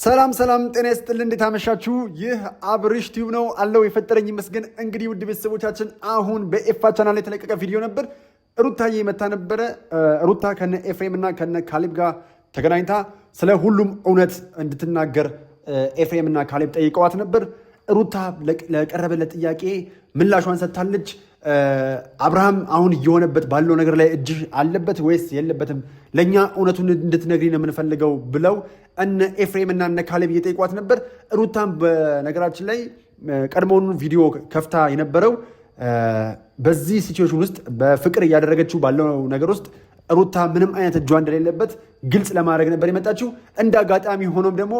ሰላም ጤና ይስጥልን። እንዴት አመሻችሁ? ይህ አብርሽ ቲዩብ ነው አለው የፈጠረኝ ይመስገን። እንግዲህ ውድ ቤተሰቦቻችን አሁን በኤፋ ቻናል ላይ የተለቀቀ ቪዲዮ ነበር። ሩታዬ መታ ነበረ። ሩታ ከነ ኤፍሬም እና ከነ ካሌብ ጋር ተገናኝታ ስለ ሁሉም እውነት እንድትናገር ኤፍሬም እና ካሌብ ጠይቀዋት ነበር። ሩታ ለቀረበለት ጥያቄ ምላሿን ሰጥታለች። አብርሃም አሁን እየሆነበት ባለው ነገር ላይ እጅ አለበት ወይስ የለበትም? ለእኛ እውነቱን እንድትነግሪ ነው የምንፈልገው ብለው እነ ኤፍሬም እና እነ ካሌብ እየጠይቋት ነበር። ሩታም በነገራችን ላይ ቀድሞውኑ ቪዲዮ ከፍታ የነበረው በዚህ ሲቹዌሽን ውስጥ በፍቅር እያደረገችው ባለው ነገር ውስጥ ሩታ ምንም አይነት እጇ እንደሌለበት ግልጽ ለማድረግ ነበር የመጣችው። እንደ አጋጣሚ ሆኖም ደግሞ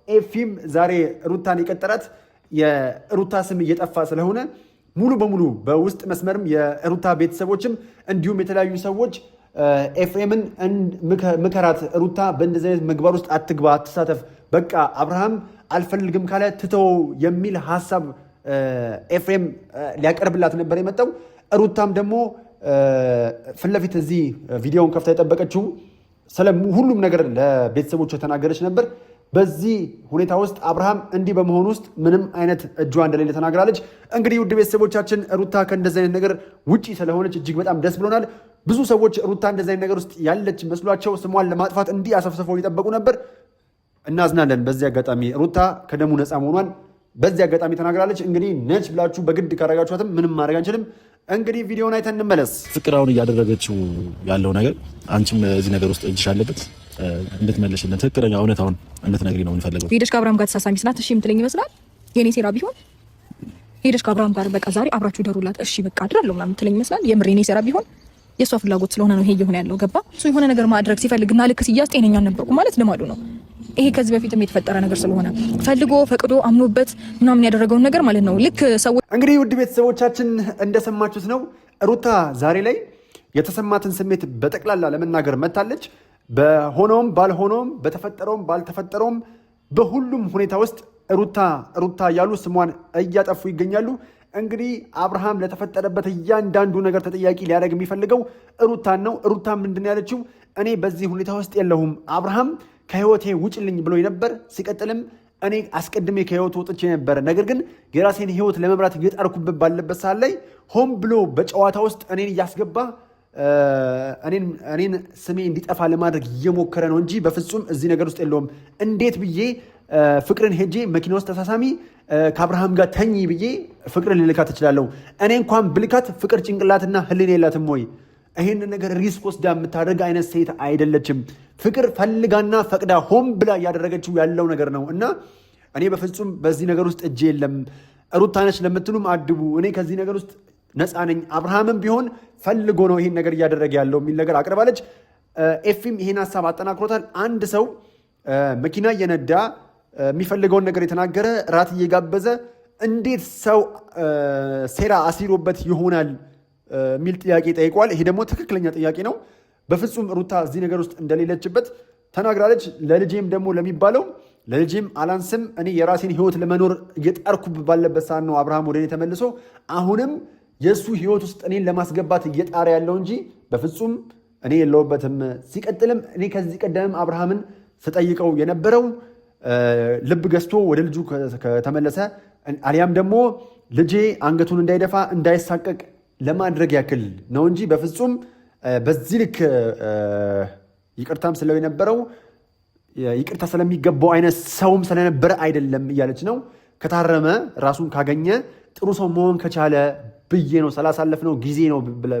ኤፊም ዛሬ ሩታን የቀጠራት የሩታ ስም እየጠፋ ስለሆነ ሙሉ በሙሉ በውስጥ መስመርም የሩታ ቤተሰቦችም እንዲሁም የተለያዩ ሰዎች ኤፍሬምን ምከራት፣ ሩታ በእንደዚህ አይነት ምግባር ውስጥ አትግባ፣ አትሳተፍ፣ በቃ አብርሃም አልፈልግም ካለ ትተው የሚል ሀሳብ ኤፍሬም ሊያቀርብላት ነበር የመጣው። ሩታም ደግሞ ፊት ለፊት እዚህ ቪዲዮውን ከፍታ የጠበቀችው ስለ ሁሉም ነገር ለቤተሰቦቿ ተናገረች ነበር። በዚህ ሁኔታ ውስጥ አብርሃም እንዲህ በመሆኑ ውስጥ ምንም አይነት እጇ እንደሌለ ተናግራለች። እንግዲህ ውድ ቤተሰቦቻችን ሩታ ከእንደዚህ አይነት ነገር ውጪ ስለሆነች እጅግ በጣም ደስ ብሎናል። ብዙ ሰዎች ሩታ እንደዚህ አይነት ነገር ውስጥ ያለች መስሏቸው ስሟን ለማጥፋት እንዲህ አሰፍስፈው ይጠበቁ ነበር። እናዝናለን። በዚህ አጋጣሚ ሩታ ከደሙ ነፃ መሆኗን በዚህ አጋጣሚ ተናግራለች። እንግዲህ ነች ብላችሁ በግድ ካረጋችኋትም ምንም ማድረግ አንችልም። እንግዲህ ቪዲዮውን አይተን እንመለስ። ፍቅራውን እያደረገችው ያለው ነገር አንቺም እዚህ ነገር ውስጥ እጅሽ አለበት እንድትመለሽልን ትክክለኛ እውነታውን እንድትነግሪ ነው የምንፈልገው። ሄደሽ ከአብርሃም ጋር ተሳሳሚ ስላት እሺ የምትለኝ ይመስላል። የኔ ሴራ ቢሆን ሄደሽ ከአብርሃም ጋር በቃ ዛሬ አብራችሁ ደሩላት እሺ በቃ አድራለሁ ምናምን የምትለኝ ይመስላል። የምር የኔ ሴራ ቢሆን የእሷ ፍላጎት ስለሆነ ነው ይሄ እየሆነ ያለው። ገባ? እሱ የሆነ ነገር ማድረግ ሲፈልግና ልክ ሲያዝ ጤነኛ ነበርኩ ማለት ልማዱ ነው። ይሄ ከዚህ በፊትም የተፈጠረ ነገር ስለሆነ ፈልጎ ፈቅዶ አምኖበት ምናምን ያደረገውን ነገር ማለት ነው። ልክ ሰው እንግዲህ ውድ ቤተሰቦቻችን እንደሰማችሁት ነው። ሩታ ዛሬ ላይ የተሰማትን ስሜት በጠቅላላ ለመናገር መታለች። በሆነውም ባልሆነውም በተፈጠረውም ባልተፈጠረውም በሁሉም ሁኔታ ውስጥ ሩታ እያሉ ስሟን እያጠፉ ይገኛሉ። እንግዲህ አብርሃም ለተፈጠረበት እያንዳንዱ ነገር ተጠያቂ ሊያደርግ የሚፈልገው ሩታን ነው። ሩታ ምንድን ያለችው? እኔ በዚህ ሁኔታ ውስጥ የለሁም፣ አብርሃም ከህይወቴ ውጭልኝ ብሎ ነበር። ሲቀጥልም እኔ አስቀድሜ ከህይወቱ ወጥቼ ነበር፣ ነገር ግን የራሴን ህይወት ለመምራት እየጣርኩበት ባለበት ሰዓት ላይ ሆን ብሎ በጨዋታ ውስጥ እኔን እያስገባ እኔን ስሜ እንዲጠፋ ለማድረግ እየሞከረ ነው እንጂ በፍጹም እዚህ ነገር ውስጥ የለውም። እንዴት ብዬ ፍቅርን ሄጄ መኪና ውስጥ ተሳሳሚ ከአብርሃም ጋር ተኝ ብዬ ፍቅርን ልልካት እችላለሁ? እኔ እንኳን ብልካት ፍቅር ጭንቅላትና ህሊና የላትም ወይ? ይህንን ነገር ሪስክ ወስዳ የምታደርግ አይነት ሴት አይደለችም። ፍቅር ፈልጋና ፈቅዳ ሆን ብላ እያደረገችው ያለው ነገር ነው እና እኔ በፍጹም በዚህ ነገር ውስጥ እጄ የለም። ሩታ ነች ለምትሉም አድቡ፣ እኔ ከዚህ ነገር ውስጥ ነፃ ነኝ። አብርሃምም ቢሆን ፈልጎ ነው ይህን ነገር እያደረገ ያለው የሚል ነገር አቅርባለች። ኤፊም ይህን ሀሳብ አጠናክሮታል። አንድ ሰው መኪና እየነዳ የሚፈልገውን ነገር የተናገረ ራት እየጋበዘ እንዴት ሰው ሴራ አሲሮበት ይሆናል የሚል ጥያቄ ጠይቋል። ይሄ ደግሞ ትክክለኛ ጥያቄ ነው። በፍጹም ሩታ እዚህ ነገር ውስጥ እንደሌለችበት ተናግራለች። ለልጄም ደግሞ ለሚባለው ለልጄም አላንስም፣ እኔ የራሴን ህይወት ለመኖር እየጣርኩ ባለበት ሰዓት ነው አብርሃም ወደ እኔ ተመልሶ አሁንም የእሱ ህይወት ውስጥ እኔን ለማስገባት እየጣረ ያለው እንጂ በፍጹም እኔ የለውበትም። ሲቀጥልም እኔ ከዚህ ቀደምም አብርሃምን ስጠይቀው የነበረው ልብ ገዝቶ ወደ ልጁ ከተመለሰ አሊያም ደግሞ ልጄ አንገቱን እንዳይደፋ እንዳይሳቀቅ ለማድረግ ያክል ነው እንጂ በፍጹም በዚህ ልክ ይቅርታም ስለው የነበረው ይቅርታ ስለሚገባው አይነት ሰውም ስለነበረ አይደለም እያለች ነው። ከታረመ ራሱን ካገኘ ጥሩ ሰው መሆን ከቻለ ብዬ ነው ስላሳለፍነው ጊዜ ነው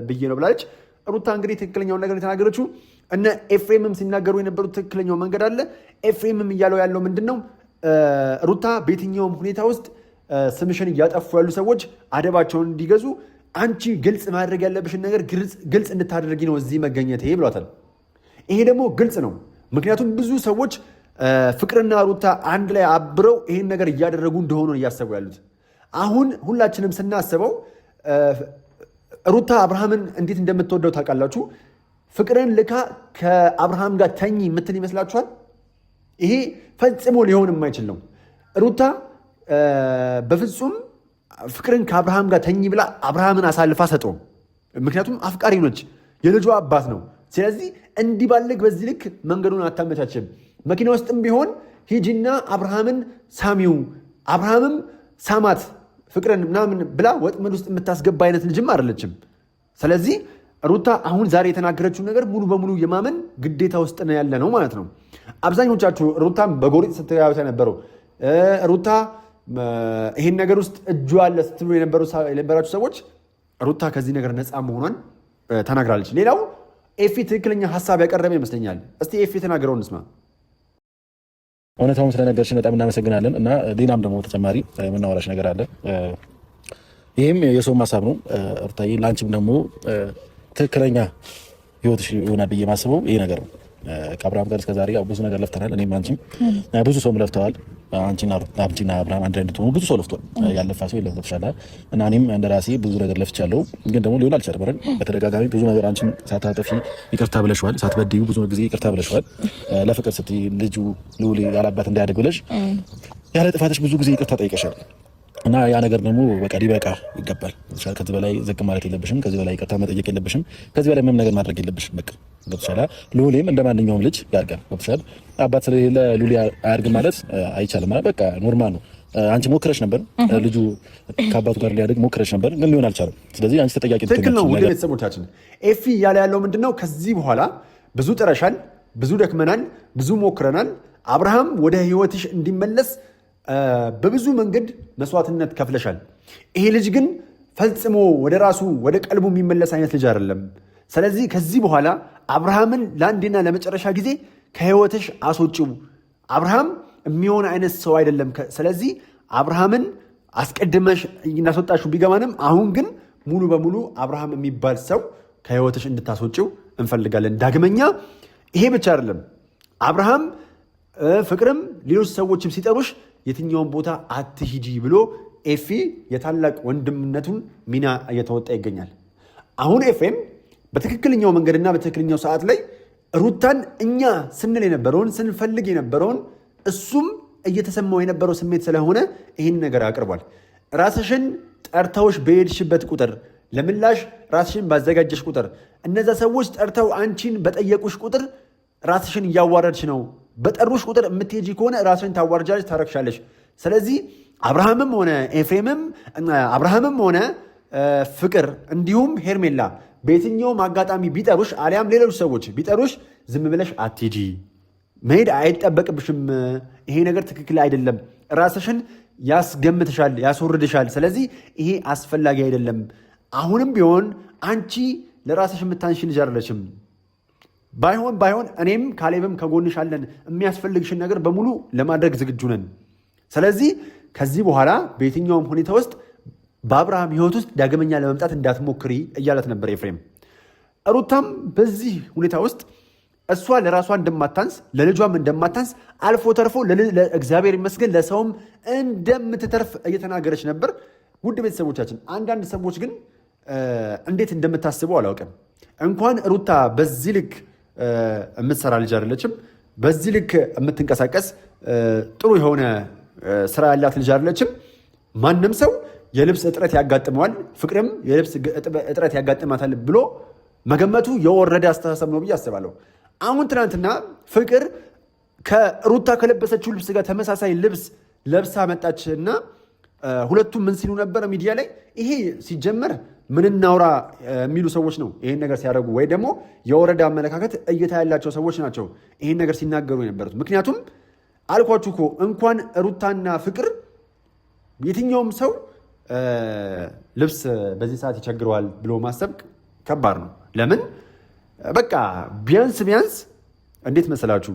ብዬ ነው ብላለች። ሩታ እንግዲህ ትክክለኛውን ነገር የተናገረችው እነ ኤፍሬምም ሲናገሩ የነበሩት ትክክለኛው መንገድ አለ። ኤፍሬምም እያለው ያለው ምንድን ነው? ሩታ በየትኛውም ሁኔታ ውስጥ ስምሽን እያጠፉ ያሉ ሰዎች አደባቸውን እንዲገዙ አንቺ ግልጽ ማድረግ ያለብሽን ነገር ግልጽ እንድታደርጊ ነው እዚህ መገኘት ይሄ ብሏታል። ይሄ ደግሞ ግልጽ ነው። ምክንያቱም ብዙ ሰዎች ፍቅርና ሩታ አንድ ላይ አብረው ይህን ነገር እያደረጉ እንደሆኑ እያሰቡ ያሉት። አሁን ሁላችንም ስናስበው ሩታ አብርሃምን እንዴት እንደምትወደው ታውቃላችሁ። ፍቅርን ልካ ከአብርሃም ጋር ተኝ የምትል ይመስላችኋል? ይሄ ፈጽሞ ሊሆን የማይችል ነው። ሩታ በፍጹም ፍቅርን ከአብርሃም ጋር ተኝ ብላ አብርሃምን አሳልፋ ሰጠው። ምክንያቱም አፍቃሪ ነች፣ የልጇ አባት ነው። ስለዚህ እንዲባልግ በዚህ ልክ መንገዱን አታመቻችም። መኪና ውስጥም ቢሆን ሂጂና አብርሃምን ሳሚው፣ አብርሃምም ሳማት ፍቅርን ምናምን ብላ ወጥመድ ውስጥ የምታስገባ አይነት ልጅም አይደለችም። ስለዚህ ሩታ አሁን ዛሬ የተናገረችውን ነገር ሙሉ በሙሉ የማመን ግዴታ ውስጥ ነው ያለ ነው ማለት ነው። አብዛኞቻችሁ ሩታን በጎሪጥ ስትያዩት የነበረው ሩታ ይሄን ነገር ውስጥ እጇ አለ ስትሉ የነበራችሁ ሰዎች ሩታ ከዚህ ነገር ነፃ መሆኗን ተናግራለች። ሌላው ኤፊ ትክክለኛ ሀሳብ ያቀረበ ይመስለኛል። እስቲ ኤፊ የተናገረውን እንስማ። እውነታውን ስለነገርሽን በጣም እናመሰግናለን። እና ሌላም ደግሞ ተጨማሪ የምናወራሽ ነገር አለ። ይህም የሰውም ሀሳብ ነው ሩታዬ። ለአንቺም ደግሞ ትክክለኛ ህይወትሽ ይሆናል ብዬ ማስበው ይሄ ነገር ነው። ከአብርሃም ጋር እስከዛሬ ብዙ ነገር ለፍተናል። እኔም አንቺም ብዙ ሰውም ለፍተዋል። አንቺና አብርሃም አንድ አይነት ሆኑ ብዙ ሰው ለፍቷል። ያለፋ ሰው የለም ገብቶሻል። እና እኔም እንደ ራሴ ብዙ ነገር ለፍቻለሁ። ግን ደግሞ ሊሆን አልቻለም። በተደጋጋሚ ብዙ ነገር አንቺም ሳታጠፊ ይቅርታ ብለሽዋል። ሳትበድዩ ብዙ ጊዜ ይቅርታ ብለሽዋል። ለፍቅር ስትይ ልጁ ልዑል ያላባት እንዳያደግ ብለሽ ያለ ጥፋትሽ ብዙ ጊዜ ይቅርታ ጠይቀሻል። እና ያ ነገር ደግሞ በቃ ሊበቃ ይገባል። ከዚህ በላይ ዝቅ ማለት የለብሽም። ከዚህ በላይ ይቅርታ መጠየቅ የለብሽም። ከዚህ በላይ ምንም ነገር ማድረግ የለብሽም። በቃ ገብቶሻል። ልዑልም እንደ ማንኛውም ልጅ ያድጋል። ገብቶሻል። አባት ስለሌለ ልዑል አያድግም ማለት አይቻልም። በቃ ኖርማል ነው። አንቺ ሞክረሽ ነበር፣ ልጁ ከአባቱ ጋር ሊያድግ ሞክረሽ ነበር፣ ግን ሊሆን አልቻለም። ስለዚህ አንቺ ተጠያቂ ነሽ። ትክክል ነው። ውድ ቤተሰቦቻችን ኤፊ እያለ ያለው ምንድነው? ከዚህ በኋላ ብዙ ጥረሻል፣ ብዙ ደክመናል፣ ብዙ ሞክረናል። አብርሃም ወደ ህይወትሽ እንዲመለስ በብዙ መንገድ መስዋዕትነት ከፍለሻል። ይሄ ልጅ ግን ፈጽሞ ወደ ራሱ ወደ ቀልቡ የሚመለስ አይነት ልጅ አይደለም። ስለዚህ ከዚህ በኋላ አብርሃምን ለአንዴና ለመጨረሻ ጊዜ ከህይወትሽ አስወጪው። አብርሃም የሚሆን አይነት ሰው አይደለም። ስለዚህ አብርሃምን አስቀድመሽ እናስወጣችሁ ቢገባንም አሁን ግን ሙሉ በሙሉ አብርሃም የሚባል ሰው ከህይወትሽ እንድታስወጪው እንፈልጋለን። ዳግመኛ ይሄ ብቻ አይደለም። አብርሃም ፍቅርም ሌሎች ሰዎችም ሲጠሩሽ የትኛውን ቦታ አትሂጂ ብሎ ኤፊ የታላቅ ወንድምነቱን ሚና እየተወጣ ይገኛል። አሁን ኤፍሬም በትክክለኛው መንገድና በትክክለኛው ሰዓት ላይ ሩታን እኛ ስንል የነበረውን ስንፈልግ የነበረውን እሱም እየተሰማው የነበረው ስሜት ስለሆነ ይህን ነገር አቅርቧል። ራስሽን ጠርተውሽ በሄድሽበት ቁጥር ለምላሽ ራስሽን ባዘጋጀሽ ቁጥር እነዛ ሰዎች ጠርተው አንቺን በጠየቁሽ ቁጥር ራስሽን እያዋረድሽ ነው። በጠሩሽ ቁጥር የምትሄጂ ከሆነ ራስሽን ታዋርጃለሽ፣ ታረክሻለሽ። ስለዚህ አብርሃምም ሆነ ኤፍሬምም አብርሃምም ሆነ ፍቅር እንዲሁም ሄርሜላ በየትኛውም አጋጣሚ ቢጠሩሽ አሊያም ሌሎች ሰዎች ቢጠሩሽ ዝም ብለሽ አትሄጂ፣ መሄድ አይጠበቅብሽም። ይሄ ነገር ትክክል አይደለም፣ ራስሽን ያስገምትሻል፣ ያስወርድሻል። ስለዚህ ይሄ አስፈላጊ አይደለም። አሁንም ቢሆን አንቺ ለራስሽ የምታንሽ ልጅ አይደለሽም። ባይሆን እኔም ካሌብም ከጎንሽ አለን። የሚያስፈልግሽን ነገር በሙሉ ለማድረግ ዝግጁ ነን። ስለዚህ ከዚህ በኋላ በየትኛውም ሁኔታ ውስጥ በአብርሃም ሕይወት ውስጥ ዳግመኛ ለመምጣት እንዳትሞክሪ እያለት ነበር ኤፍሬም። ሩታም በዚህ ሁኔታ ውስጥ እሷ ለራሷ እንደማታንስ ለልጇም እንደማታንስ አልፎ ተርፎ ለእግዚአብሔር ይመስገን ለሰውም እንደምትተርፍ እየተናገረች ነበር። ውድ ቤተሰቦቻችን አንዳንድ ሰዎች ግን እንዴት እንደምታስበው አላውቅም። እንኳን ሩታ በዚህ ልክ የምትሰራ ልጅ አይደለችም። በዚህ ልክ የምትንቀሳቀስ ጥሩ የሆነ ስራ ያላት ልጅ አይደለችም። ማንም ሰው የልብስ እጥረት ያጋጥመዋል፣ ፍቅርም የልብስ እጥረት ያጋጥማታል ብሎ መገመቱ የወረደ አስተሳሰብ ነው ብዬ አስባለሁ። አሁን ትናንትና ፍቅር ከሩታ ከለበሰችው ልብስ ጋር ተመሳሳይ ልብስ ለብሳ መጣች እና ሁለቱም ምን ሲሉ ነበር ሚዲያ ላይ? ይሄ ሲጀመር ምን እናውራ የሚሉ ሰዎች ነው ይሄን ነገር ሲያደርጉ፣ ወይ ደግሞ የወረዳ አመለካከት እይታ ያላቸው ሰዎች ናቸው ይሄን ነገር ሲናገሩ የነበሩት። ምክንያቱም አልኳችሁ እኮ እንኳን ሩታና ፍቅር የትኛውም ሰው ልብስ በዚህ ሰዓት ይቸግረዋል ብሎ ማሰብ ከባድ ነው። ለምን በቃ ቢያንስ እንዴት መሰላችሁ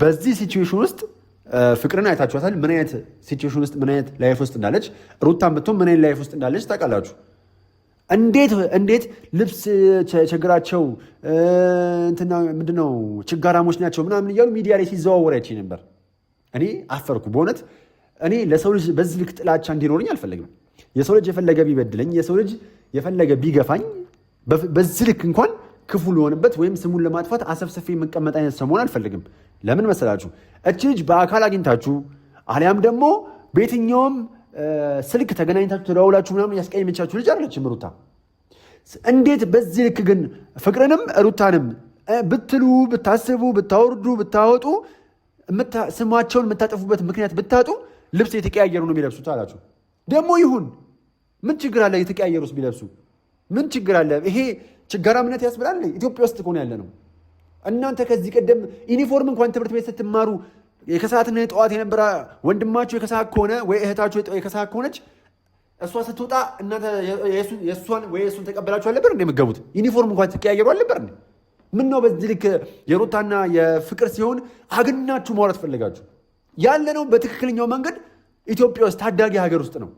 በዚህ ሲቹዌሽን ውስጥ ፍቅርን አይታችኋታል። ምን አይነት ሲቹዌሽን ውስጥ ምን አይነት ላይፍ ውስጥ እንዳለች፣ ሩታን ብትሆን ምን አይነት ላይፍ ውስጥ እንዳለች ታውቃላችሁ። እንዴት ልብስ ችግራቸው እንትና ምንድነው ችጋራሞች ናቸው ምናምን እያሉ ሚዲያ ላይ ሲዘዋወር አይቼ ነበር። እኔ አፈርኩ በእውነት። እኔ ለሰው ልጅ በዚህ ልክ ጥላቻ እንዲኖረኝ አልፈለግም። የሰው ልጅ የፈለገ ቢበድለኝ፣ የሰው ልጅ የፈለገ ቢገፋኝ በዚህ ልክ እንኳን ክፉ ሊሆንበት ወይም ስሙን ለማጥፋት አሰብስፌ የምቀመጥ አይነት ሰው መሆን አልፈልግም። ለምን መሰላችሁ? እች ልጅ በአካል አግኝታችሁ አሊያም ደግሞ በየትኛውም ስልክ ተገናኝታችሁ ተደዋውላችሁ ምናምን ያስቀየመቻችሁ ልጅ አይደለችም ሩታ። እንዴት በዚህ ልክ ግን ፍቅርንም ሩታንም ብትሉ ብታስቡ ብታወርዱ ብታወጡ ስማቸውን የምታጠፉበት ምክንያት ብታጡ ልብስ የተቀያየሩ ነው የሚለብሱት አላችሁ። ደግሞ ይሁን ምን ችግር አለ? የተቀያየሩስ ቢለብሱ ምን ችግር አለ? ይሄ ችጋራምነት ያስብላል። ኢትዮጵያ ውስጥ ከሆነ ያለ ነው። እናንተ ከዚህ ቀደም ዩኒፎርም እንኳን ትምህርት ቤት ስትማሩ የከሰዓትና የጠዋት የነበረ ወንድማችሁ የከሰዓት ከሆነ ወይ እህታችሁ የከሰዓት ከሆነች እሷ ስትወጣ እናንተ የእሷን ወይ የእሱን ተቀበላችሁ አልነበር እንደ የምትገቡት? ዩኒፎርም እንኳን ትቀያየሩ አልነበር? ምን ነው በዚህ ልክ የሩታና የፍቅር ሲሆን አግናችሁ ማውራት ፈለጋችሁ? ያለ ነው በትክክለኛው መንገድ ኢትዮጵያ ውስጥ ታዳጊ ሀገር ውስጥ ነው።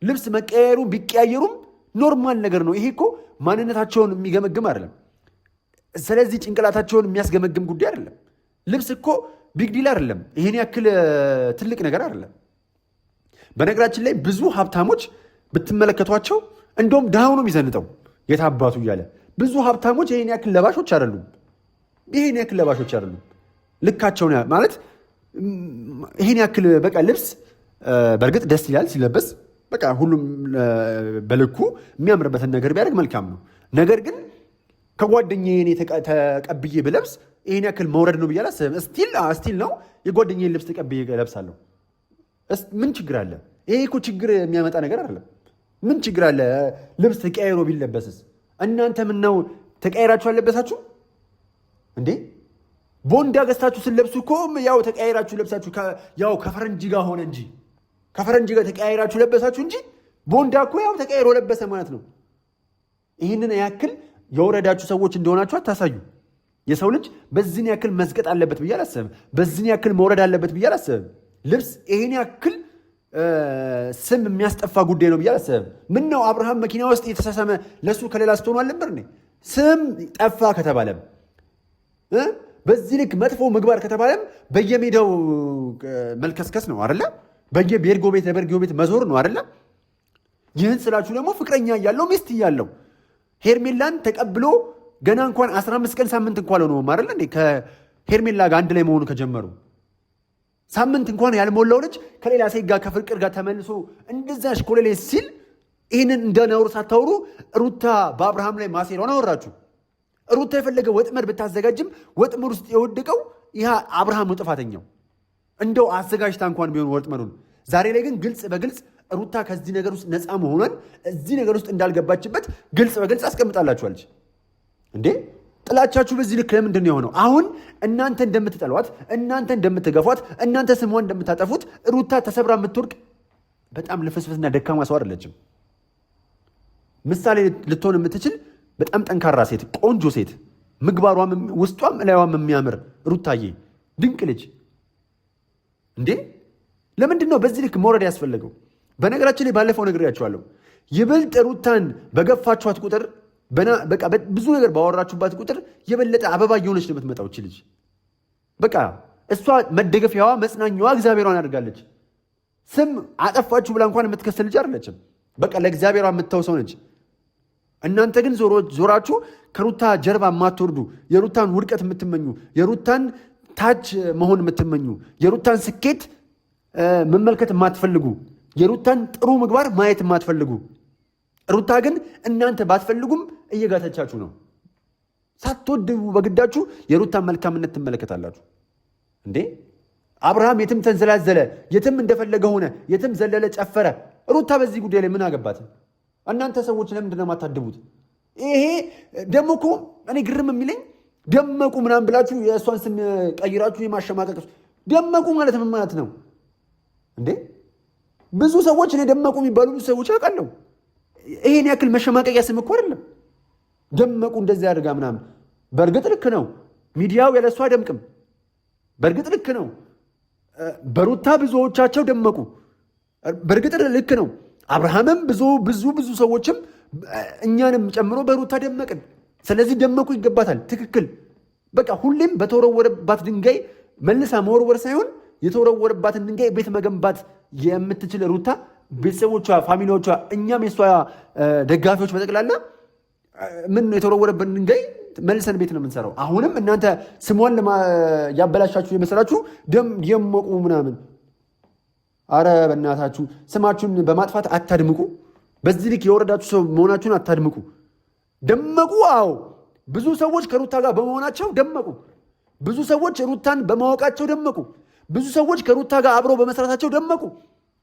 ልብስ መቀያየሩ ቢቀያየሩም ኖርማል ነገር ነው። ይሄ እኮ ማንነታቸውን የሚገመግም አይደለም። ስለዚህ ጭንቅላታቸውን የሚያስገመግም ጉዳይ አይደለም። ልብስ እኮ ቢግ ዲል አይደለም። ይሄን ያክል ትልቅ ነገር አይደለም። በነገራችን ላይ ብዙ ሀብታሞች ብትመለከቷቸው እንደውም ድሃው ነው የሚዘንጠው የታባቱ እያለ። ብዙ ሀብታሞች ይሄን ያክል ለባሾች አይደሉም። ይሄን ያክል ለባሾች አይደሉም። ልካቸውን ማለት ይሄን ያክል በቃ ልብስ በእርግጥ ደስ ይላል ሲለበስ። በቃ ሁሉም በልኩ የሚያምርበትን ነገር ቢያደርግ መልካም ነው። ነገር ግን ከጓደኛዬ ተቀብዬ ብለብስ ይሄን ያክል መውረድ ነው ብዬ አላስብም። ስቲል ነው የጓደኛዬን ልብስ ተቀብዬ ለብሳለሁ። ምን ችግር አለ? ይሄ እኮ ችግር የሚያመጣ ነገር አይደለም። ምን ችግር አለ? ልብስ ተቀያይሮ ቢለበስስ? እናንተ ምን ነው ተቀያይራችሁ አለበሳችሁ እንዴ? ቦንዳ ገዝታችሁ ስለብሱ እኮ ያው ተቀያይራችሁ ለብሳችሁ ያው ከፈረንጅ ጋር ሆነ እንጂ ከፈረንጅ ጋር ተቀያይራችሁ ለበሳችሁ እንጂ ቦንዳ እኮ ያው ተቀያይሮ ለበሰ ማለት ነው። ይህንን ያክል የወረዳችሁ ሰዎች እንደሆናችሁ አታሳዩ። የሰው ልጅ በዚህን ያክል መዝቀጥ አለበት ብዬ አላስብም። በዚህን ያክል መውረድ አለበት ብዬ አላስብም። ልብስ ይሄን ያክል ስም የሚያስጠፋ ጉዳይ ነው ብዬ አላስብም። ምን ነው አብርሃም መኪና ውስጥ የተሳሰመ ለሱ ከሌላ ስትሆኑ አልነበር? ስም ጠፋ ከተባለም በዚህ ልክ መጥፎ ምግባር ከተባለም በየሜዳው መልከስከስ ነው አይደለ? በየቤርጎ ቤት ለቤርጎ ቤት መዞር ነው አይደለ? ይህን ስላችሁ ደግሞ ፍቅረኛ እያለው ሚስት እያለው ሄርሜላን ተቀብሎ ገና እንኳን 15 ቀን ሳምንት እንኳን ነው አይደለ እንዴ? ከሄርሜላ ጋር አንድ ላይ መሆኑ ከጀመሩ ሳምንት እንኳን ያልሞላው ልጅ ከሌላ ሴት ጋር ከፍቅር ጋር ተመልሶ እንደዛ ሽኮለሌ ሲል ይህንን እንደ ነውር ሳታወሩ ሩታ በአብርሃም ላይ ማሴሯን አወራችሁ። ሩታ የፈለገ ወጥመድ ብታዘጋጅም ወጥመድ ውስጥ የወደቀው ይህ አብርሃም ነው ጥፋተኛው። እንደው አዘጋጅታ እንኳን ቢሆን ወጥመዱን። ዛሬ ላይ ግን ግልጽ በግልጽ ሩታ ከዚህ ነገር ውስጥ ነፃ መሆኗን እዚህ ነገር ውስጥ እንዳልገባችበት ግልጽ በግልጽ አስቀምጣላችኋለች። እንዴ ጥላቻችሁ በዚህ ልክ ለምንድን ነው የሆነው? አሁን እናንተ እንደምትጠሏት፣ እናንተ እንደምትገፏት፣ እናንተ ስሟን እንደምታጠፉት ሩታ ተሰብራ የምትወድቅ በጣም ልፍስፍስና ደካማ ሰው አይደለችም። ምሳሌ ልትሆን የምትችል በጣም ጠንካራ ሴት፣ ቆንጆ ሴት፣ ምግባሯም ውስጧም እላይዋም የሚያምር ሩታዬ ድንቅ ልጅ። እንዴ ለምንድን ነው በዚህ ልክ መውረድ ያስፈለገው? በነገራችን ላይ ባለፈው ነግሬያችኋለሁ። ይበልጥ ሩታን በገፋችኋት ቁጥር በቃ ብዙ ነገር ባወራችሁባት ቁጥር የበለጠ አበባ እየሆነች ነው የምትመጣው እች ልጅ። በቃ እሷ መደገፊያዋ መጽናኛዋ እግዚአብሔሯን አድርጋለች። ስም አጠፋችሁ ብላ እንኳን የምትከሰል ልጅ አይደለችም። በቃ ለእግዚአብሔሯ የምትተው ሰው ነች። እናንተ ግን ዞራችሁ ከሩታ ጀርባ የማትወርዱ የሩታን ውድቀት የምትመኙ የሩታን ታች መሆን የምትመኙ የሩታን ስኬት መመልከት የማትፈልጉ የሩታን ጥሩ ምግባር ማየት የማትፈልጉ ሩታ ግን እናንተ ባትፈልጉም እየጋተቻችሁ ነው። ሳትወዱ በግዳችሁ የሩታን መልካምነት ትመለከታላችሁ። እንዴ አብርሃም የትም ተንዘላዘለ፣ የትም እንደፈለገ ሆነ፣ የትም ዘለለ፣ ጨፈረ። ሩታ በዚህ ጉዳይ ላይ ምን አገባት? እናንተ ሰዎች ለምንድን ነው የማታድቡት? ይሄ ደግሞ እኮ እኔ ግርም የሚለኝ ደመቁ ምናምን ብላችሁ የእሷን ስም ቀይራችሁ የማሸማቀቅ ደመቁ ማለት ምን ማለት ነው እንዴ? ብዙ ሰዎች እኔ ደመቁ የሚባሉ ብዙ ሰዎች አውቃለሁ። ይሄን ያክል መሸማቀቂያ ስም እኮ አይደለም። ደመቁ እንደዚህ አድርጋ ምናምን። በእርግጥ ልክ ነው፣ ሚዲያው ያለሱ አይደምቅም። በእርግጥ ልክ ነው፣ በሩታ ብዙዎቻቸው ደመቁ። በእርግጥ ልክ ነው። አብርሃምም ብዙ ሰዎችም እኛንም ጨምሮ በሩታ ደመቅን። ስለዚህ ደመቁ ይገባታል። ትክክል። በቃ ሁሌም በተወረወረባት ድንጋይ መልሳ መወርወር ሳይሆን የተወረወረባትን ድንጋይ ቤት መገንባት የምትችል ሩታ ቤተሰቦቿ፣ ፋሚሊዎቿ፣ እኛም የሷ ደጋፊዎች በጠቅላላ ምን የተወረወረበት ድንጋይ መልሰን ቤት ነው የምንሰራው። አሁንም እናንተ ስሟን ያበላሻችሁ የመሰላችሁ ደመቁ ምናምን። አረ በእናታችሁ ስማችሁን በማጥፋት አታድምቁ። በዚህ ልክ የወረዳችሁ ሰው መሆናችሁን አታድምቁ። ደመቁ። አዎ ብዙ ሰዎች ከሩታ ጋር በመሆናቸው ደመቁ። ብዙ ሰዎች ሩታን በማወቃቸው ደመቁ። ብዙ ሰዎች ከሩታ ጋር አብረው በመስራታቸው ደመቁ።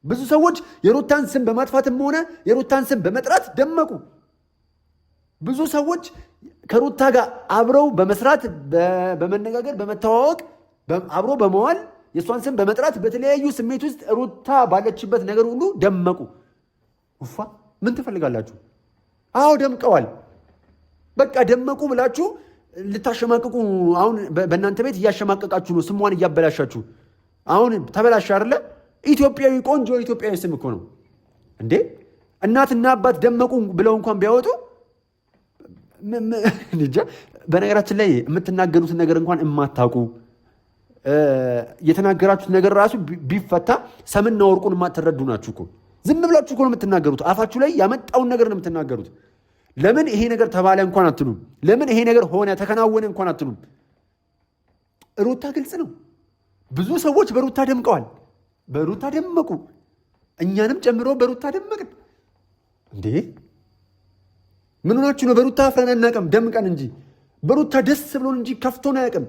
ብዙ ሰዎች የሩታን ስም በማጥፋትም ሆነ የሩታን ስም በመጥራት ደመቁ። ብዙ ሰዎች ከሩታ ጋር አብረው በመስራት በመነጋገር በመተዋወቅ አብሮ በመዋል የእሷን ስም በመጥራት በተለያዩ ስሜት ውስጥ ሩታ ባለችበት ነገር ሁሉ ደመቁ። ውፋ ምን ትፈልጋላችሁ? አዎ ደምቀዋል። በቃ ደመቁ ብላችሁ ልታሸማቅቁ አሁን በእናንተ ቤት እያሸማቀቃችሁ ነው። ስሟን እያበላሻችሁ አሁን ተበላሽ አይደለ? ኢትዮጵያዊ ቆንጆ ኢትዮጵያዊ ስም እኮ ነው እንዴ! እናትና አባት ደመቁ ብለው እንኳን ቢያወጡ በነገራችን ላይ የምትናገሩትን ነገር እንኳን የማታውቁ የተናገራችሁት ነገር ራሱ ቢፈታ ሰምና ወርቁን የማትረዱ ናችሁ እኮ። ዝም ብላችሁ እኮ ነው የምትናገሩት። አፋችሁ ላይ ያመጣውን ነገር ነው የምትናገሩት። ለምን ይሄ ነገር ተባለ እንኳን አትሉም። ለምን ይሄ ነገር ሆነ ተከናወነ እንኳን አትሉም። ሩታ ግልጽ ነው። ብዙ ሰዎች በሩታ ደምቀዋል። በሩታ ደመቁ። እኛንም ጨምሮ በሩታ ደመቅን እንዴ! ምን ሆናችሁ ነው? በሩታ አፍረን አናውቅም፣ ደምቀን እንጂ በሩታ ደስ ብሎን እንጂ ከፍቶን አያውቅም።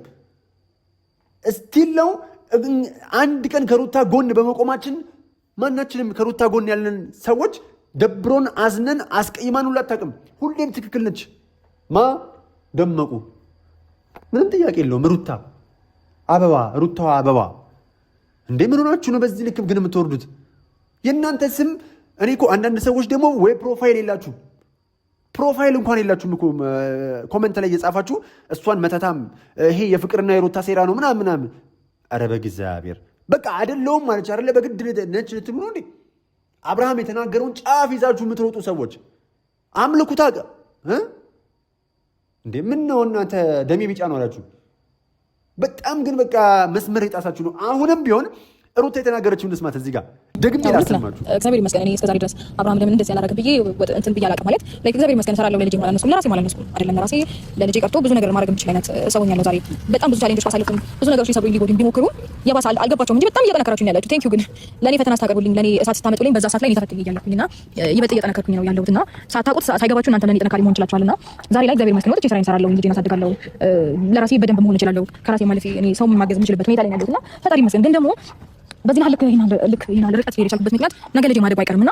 እስቲል ነው አንድ ቀን ከሩታ ጎን በመቆማችን ማናችንም ከሩታ ጎን ያለን ሰዎች ደብሮን አዝነን አስቀይማን ሁላ አታውቅም። ሁሌም ትክክል ነች። ደመቁ ምንም ጥያቄ የለውም። ሩታ አበባ፣ ሩታዋ አበባ እንዴ! ምን ሆናችሁ ነው በዚህ ልክ ግን የምትወርዱት? የእናንተ ስም እኔ እኮ አንዳንድ ሰዎች ደግሞ ወይ ፕሮፋይል የላችሁ ፕሮፋይል እንኳን የላችሁም እኮ ኮመንት ላይ እየጻፋችሁ እሷን መተታም ይሄ የፍቅርና የሩታ ሴራ ነው ምናምን ምናምን። ኧረ በእግዚአብሔር በቃ አይደለውም ማለች አይደለ? በግድ ነች ልትሉ ነው እንዴ? አብርሃም የተናገረውን ጫፍ ይዛችሁ የምትሮጡ ሰዎች አምልኩታ እንዴ! ምን ነው እናንተ ደሜ ቢጫ ነው አላችሁ? በጣም ግን በቃ መስመር የጣሳችሁ ነው። አሁንም ቢሆን ሩታ የተናገረችውን ልስማት። እዚህ ጋር ደግሜ ላሰማችሁ። እግዚአብሔር ይመስገን እኔ እስከዛሬ ድረስ አብርሃም ለምን እንደዚህ ያላረገ ብዬ እንትን ብዬ አላውቅም። ማለት እግዚአብሔር ይመስገን እሰራለሁ ለልጄ ማለት ነው። ለራሴ ማለት ነው አይደለም ለራሴ ለልጄ ቀርቶ ብዙ ነገር ማድረግ የምችል አይነት ሰው ሆኛለሁ። ዛሬ በጣም ብዙ ቻሌንጆች ባሳልፍም ብዙ ነገሮች ሊሰሩኝ ሊጎዱኝ ቢሞክሩ የባሰ አልገባቸውም እንጂ በጣም እየጠነከራችሁኝ ያላችሁ ቴንክ ዩ። ግን ለእኔ ፈተና ስታቀርቡልኝ ለእኔ እሳት ስታመጡልኝ በዛ ሰዓት ላይ እኔ ተፈትኜ እያለሁኝና ይበልጥ እየጠነከርኩኝ ነው ያለሁትና ሳታውቁት ሳይገባችሁ እናንተ ለእኔ ጠንካሪ መሆን ትችላችኋልና ዛሬ ላይ እግዚአብሔር ይመስገን ወጥቼ ስራዬን እሰራለሁ፣ ልጄን አሳድጋለሁ፣ ለራሴ በደንብ መሆን እችላለሁ። ከራሴ ማለፌ እኔ ሰው ማገዝ የምችልበት ሁኔታ ላይ ነው ያለሁትና ፈጣሪ ይመስገን። ግን ደግሞ በዚህ ይህን ርቀት ሄድ የቻልኩበት ምክንያት ነገ ልጄ ማደጉ አይቀርምና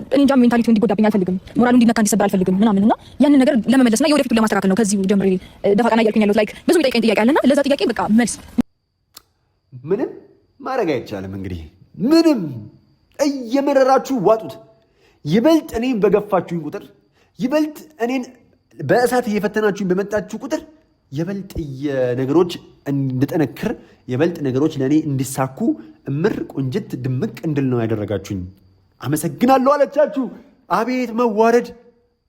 እኔ እንጃ ሜንታሊቲው እንዲጎዳብኝ አልፈልግም፣ ሞራሉ እንዲነካ እንዲሰበር አልፈልግም ምናምንና ያንን ነገር ለመመለስና የወደፊቱን ለማስተካከል ነው ከዚህ ጀምሬ ደፋ ቀና እያልኩኝ ያለሁት። ላይክ ብዙ የሚጠይቀኝ ጥያቄ አለና ለዛ ጥያቄ በቃ መልስ ምንም ማድረግ አይቻልም። እንግዲህ ምንም እየመረራችሁ ዋጡት። ይበልጥ እኔን በገፋችሁኝ ቁጥር፣ ይበልጥ እኔን በእሳት እየፈተናችሁኝ በመጣችሁ ቁጥር የበልጥ ነገሮች እንድጠነክር የበልጥ ነገሮች ለእኔ እንዲሳኩ እምር ቁንጅት ድምቅ እንድል ነው ያደረጋችሁኝ። አመሰግናለሁ አለቻችሁ። አቤት መዋረድ፣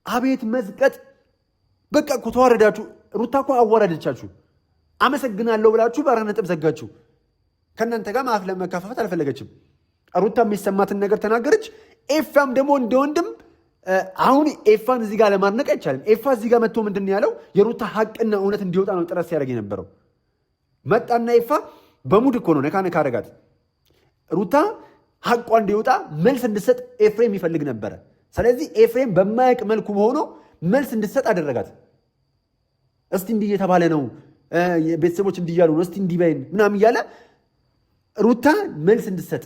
አቤት መዝቀጥ። በቃ እኮ ተዋረዳችሁ። ሩታ እኮ አዋረደቻችሁ። አመሰግናለሁ ብላችሁ በአራት ነጥብ ዘጋችሁ። ከእናንተ ጋር ማፍ ለመካፈት አልፈለገችም። ሩታ የሚሰማትን ነገር ተናገረች። ኤፋም ደግሞ እንደ ወንድም አሁን ኤፋን እዚህ ጋር ለማድነቅ አይቻልም። ኤፋ እዚህ ጋር መጥቶ ምንድን ያለው የሩታ ሀቅና እውነት እንዲወጣ ነው ጥረት ሲያደርግ የነበረው። መጣና ኤፋ በሙድ እኮ ነው ነካ ነካ አደረጋት። ሩታ ሀቋ እንዲወጣ መልስ እንድሰጥ ኤፍሬም ይፈልግ ነበረ። ስለዚህ ኤፍሬም በማያውቅ መልኩ ሆኖ መልስ እንድሰጥ አደረጋት። እስቲ እንዲህ እየተባለ ነው፣ ቤተሰቦች እንዲህ እያሉ ነው፣ እስቲ እንዲህ በይን ምናምን እያለ ሩታ መልስ እንድሰጥ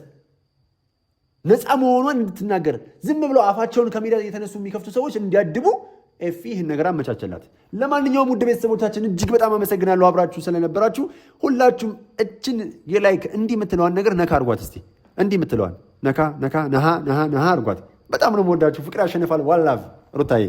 ነፃ መሆኗን እንድትናገር ዝም ብለው አፋቸውን ከሜዳ የተነሱ የሚከፍቱ ሰዎች እንዲያድቡ ኤፊ ይህን ነገር አመቻቸላት። ለማንኛውም ውድ ቤተሰቦቻችን እጅግ በጣም አመሰግናለሁ አብራችሁ ስለነበራችሁ። ሁላችሁም እችን የላይክ እንዲህ የምትለዋን ነገር ነካ አርጓት። እስቲ እንዲህ የምትለዋን ነካ ነካ ነሃ ነሃ ነሃ አርጓት። በጣም ነው የምወዳችሁ። ፍቅር ያሸንፋል። ዋላቭ ሩታዬ